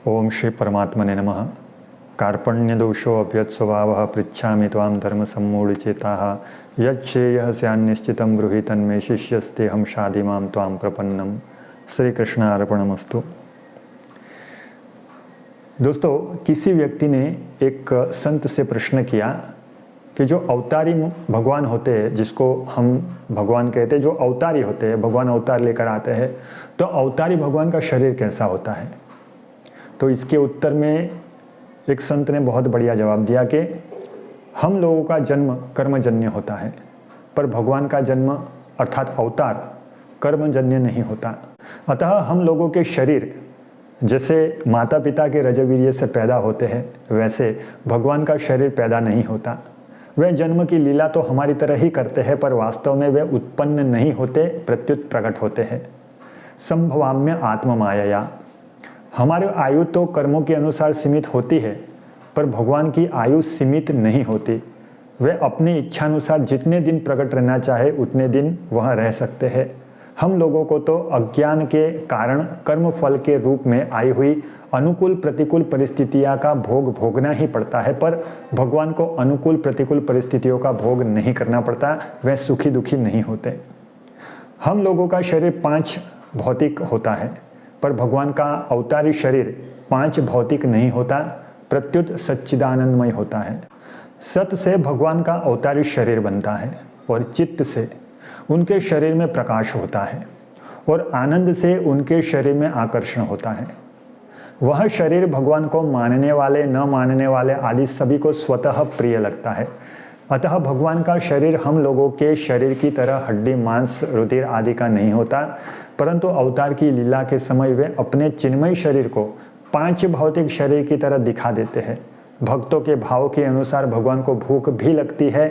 ओम श्री परमात्मने नमः। कार्पण्यदोषोऽप्यत्स्वभावः पृच्छामि त्वां धर्मसम्मूढचेताः यच्छ्रेयः स्यान्निश्चितं ब्रूहि तन्मे शिष्यस्तेऽहं शाधिमां त्वां प्रपन्नम। श्री कृष्ण अर्पणमस्तु। दोस्तों, किसी व्यक्ति ने एक संत से प्रश्न किया कि जो अवतारी भगवान होते हैं, जिसको हम भगवान कहते हैं, जो अवतारी होते हैं, भगवान अवतार लेकर आते हैं, तो अवतारी भगवान का शरीर कैसा होता है। तो इसके उत्तर में एक संत ने बहुत बढ़िया जवाब दिया कि हम लोगों का जन्म कर्मजन्य होता है, पर भगवान का जन्म अर्थात अवतार कर्मजन्य नहीं होता। अतः हम लोगों के शरीर जैसे माता पिता के रजोवीर्य से पैदा होते हैं, वैसे भगवान का शरीर पैदा नहीं होता। वे जन्म की लीला तो हमारी तरह ही करते हैं, पर वास्तव में वे उत्पन्न नहीं होते, प्रत्युत प्रकट होते हैं। संभवाम्य आत्म माया। हमारे आयु तो कर्मों के अनुसार सीमित होती है, पर भगवान की आयु सीमित नहीं होती। वे अपनी इच्छानुसार जितने दिन प्रकट रहना चाहे उतने दिन वह रह सकते हैं। हम लोगों को तो अज्ञान के कारण कर्म फल के रूप में आई हुई अनुकूल प्रतिकूल परिस्थितियों का भोग भोगना ही पड़ता है, पर भगवान को अनुकूल प्रतिकूल परिस्थितियों का भोग नहीं करना पड़ता। वे सुखी दुखी नहीं होते। हम लोगों का शरीर 5 भौतिक होता है, पर भगवान का अवतारी शरीर 5 भौतिक नहीं होता, प्रत्युत सच्चिदानंदमय होता है। सत से भगवान का अवतारी शरीर बनता है और चित्त से उनके शरीर में प्रकाश होता है और आनंद से उनके शरीर में आकर्षण होता है। वह शरीर भगवान को मानने वाले न मानने वाले आदि सभी को स्वतः प्रिय लगता है। अतः भगवान का शरीर हम लोगों के शरीर की तरह हड्डी मांस रुधिर आदि का नहीं होता, परंतु अवतार की लीला के समय वे अपने चिन्मय शरीर को 5 भौतिक शरीर की तरह दिखा देते हैं। भक्तों के भाव के अनुसार भगवान को भूख भी लगती है,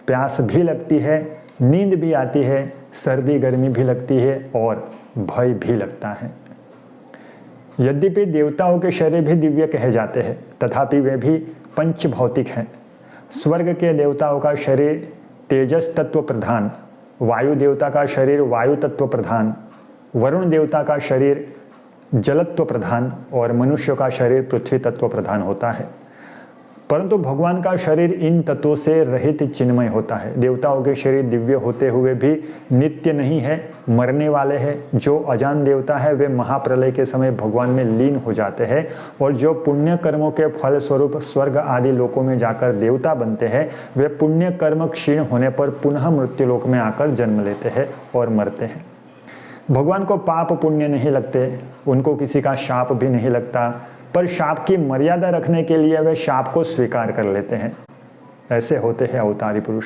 प्यास भी लगती है, नींद भी आती है, सर्दी गर्मी भी लगती है और भय भी लगता है। यद्यपि देवताओं के शरीर भी दिव्य कहे जाते हैं, तथापि वे भी 5 भौतिक हैं। स्वर्ग के देवताओं का शरीर तेजस तत्व प्रधान, वायु देवता का शरीर वायु तत्व प्रधान, वरुण देवता का शरीर जलत्व प्रधान और मनुष्य का शरीर पृथ्वी तत्व प्रधान होता है। परंतु भगवान का शरीर इन तत्वों से रहित चिन्मय होता है। देवताओं के शरीर दिव्य होते हुए भी नित्य नहीं है, मरने वाले हैं। जो अजान देवता है वे महाप्रलय के समय भगवान में लीन हो जाते हैं, और जो पुण्य कर्मों के फल स्वरूप स्वर्ग आदि लोकों में जाकर देवता बनते हैं, वे पुण्य कर्म क्षीण होने पर पुनः मृत्युलोक में आकर जन्म लेते हैं और मरते हैं। भगवान को पाप पुण्य नहीं लगते, उनको किसी का शाप भी नहीं लगता, पर शाप की मर्यादा रखने के लिए वे शाप को स्वीकार कर लेते हैं। ऐसे होते हैं अवतारी पुरुष।